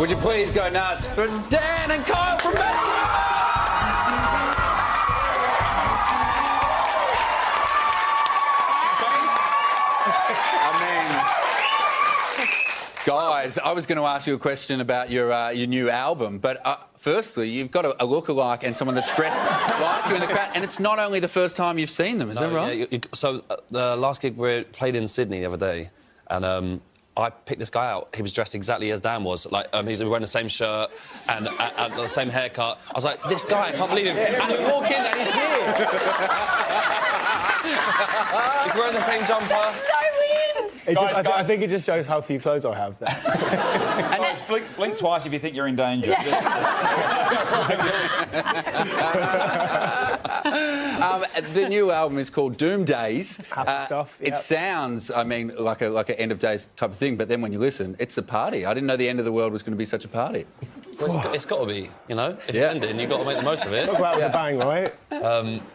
Would you please go nuts for Dan and Kyle from Bastille? Guys, I was going to ask you a question about your new album, but firstly, you've got a look-alike and someone that's dressed like you in the crowd, and it's not only the first time you've seen them, is that right? Yeah, so the last gig we played in Sydney the other day, and I picked this guy out. He was dressed exactly as Dan was. Like, he was wearing the same shirt and the same haircut. I was like, this guy, I can't believe him. And we walk in and he's here. He's wearing the same jumper. That's so weird. I think it just shows how few clothes I have there. Guys, blink twice if you think you're in danger. The new album is called Doom Days. Happy stuff. Yep. It sounds, I mean, like an end of days type of thing, but then when you listen, it's a party. I didn't know the end of the world was going to be such a party. Well, it's got to be, you know? If it's ending, you've got to make the most of it. Talk about with a bang, right?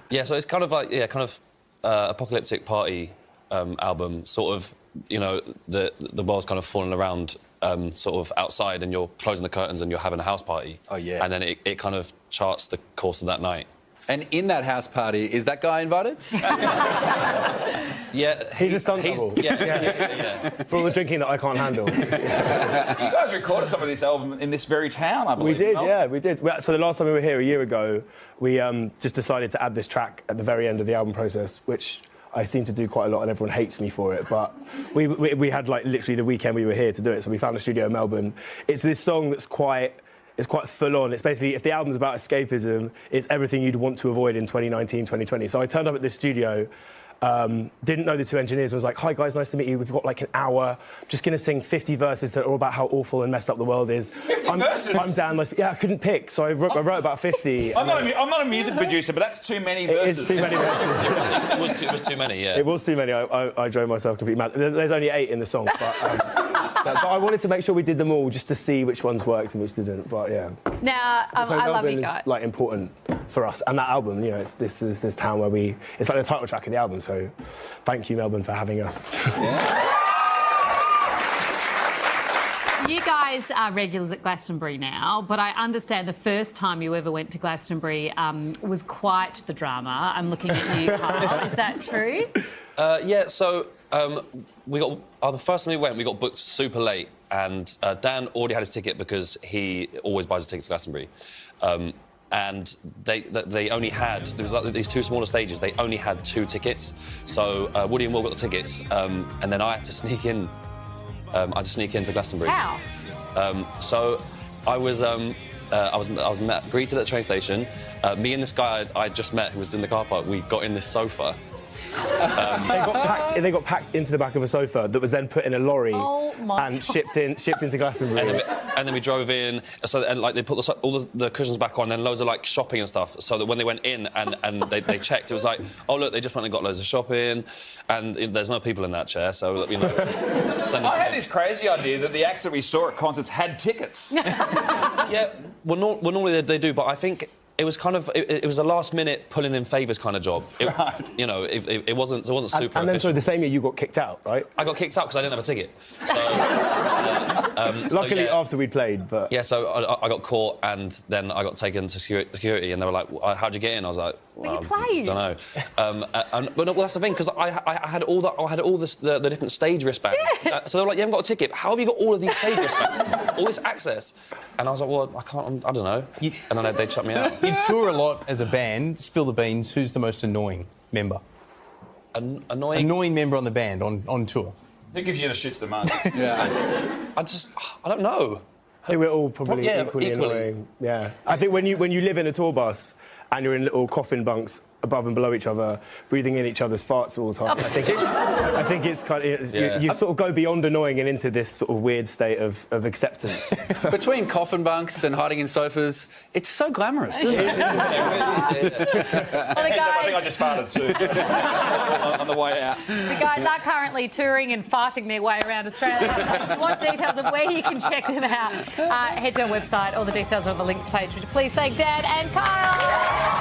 Yeah, so it's kind of like, apocalyptic party album, sort of, you know, the world's kind of falling around sort of outside and you're closing the curtains and you're having a house party. Oh, yeah. And then it kind of charts the course of that night. And in that house party, is that guy invited? Yeah. He's a stunt double. Yeah. For all the drinking that I can't handle. You guys recorded some of this album in this very town, I believe. We did, yeah, we did. So the last time we were here a year ago, we just decided to add this track at the very end of the album process, which I seem to do quite a lot and everyone hates me for it, but we had, like, literally the weekend we were here to do it, so we found a studio in Melbourne. It's this song that's quite full on. It's basically, if the album's about escapism, it's everything you'd want to avoid in 2019, 2020. So I turned up at this studio, didn't know the two engineers, and was like, hi guys, nice to meet you. We've got like an hour. I'm just going to sing 50 verses that are all about how awful and messed up the world is. 50 verses? I'm Dan. I couldn't pick, so I wrote about 50. I'm not a music producer, but that's too many verses. It is too many verses. It was too many, yeah. It was too many. I drove myself completely mad. There's only 8 in the song, but I wanted to make sure we did them all just to see which ones worked and which didn't. But yeah. Now, So I love Melbourne you guys. is, like, important for us, and that album, you know, this is this town where it's like the title track of the album. So, thank you, Melbourne, for having us. You guys are regulars at Glastonbury now, but I understand the first time you ever went to Glastonbury was quite the drama. I'm looking at you, Kyle. Is that true? Yeah, so we got the first time we got booked super late, and Dan already had his ticket because he always buys his tickets to Glastonbury. And they only had, there was like these 2 smaller stages, they only had 2 tickets. So Woody and Will got the tickets, and then I had to sneak in. I had to sneak into Glastonbury. How? So I was greeted at the train station. Me and this guy I just met, who was in the car park, we got in this sofa. They got packed into the back of a sofa that was then put in a lorry and shipped into Glastonbury. And then we drove in, and like they put all the cushions back on, and then loads of like shopping and stuff. So that when they went in and they checked, it was like, oh look, they just went and got loads of shopping, and there's no people in that chair, so you know. I had this crazy idea that the acts that we saw at concerts had tickets. Yeah, well normally they do, but I think. It was kind of it was a last minute pulling in favours kind of job. Right. You know, it wasn't super. And then official. so the same year you got kicked out, right? I got kicked out because I didn't have a ticket. So, Luckily after we'd played, but yeah. So I got caught, and then I got taken to security, and they were like, "How'd you get in?" I was like, "Well, you played." I don't know. But no, well, that's the thing, because I had all the different stage wristbands. Yes. So they were like, "You haven't got a ticket. How have you got all of these stage wristbands, all this access?" And I was like, "Well, I can't. I don't know." And then they shut me out. You tour a lot as a band. Spill the beans. Who's the most annoying member? Annoying member on the band on tour. Who gives you the shits the most? Yeah. I don't know. I think we're all probably equally annoying. Yeah. I think when you live in a tour bus and you're in little coffin bunks above and below each other, breathing in each other's farts all the time, I think it's kind of... You sort of go beyond annoying and into this sort of weird state of acceptance. Between coffin bunks and hiding in sofas, it's so glamorous, isn't it? Well, I think I just farted too on the way out. The guys are currently touring and farting their way around Australia. So if you want details of where you can check them out, head to our website. All the details are on the links page. Would you please thank Dan and Kyle?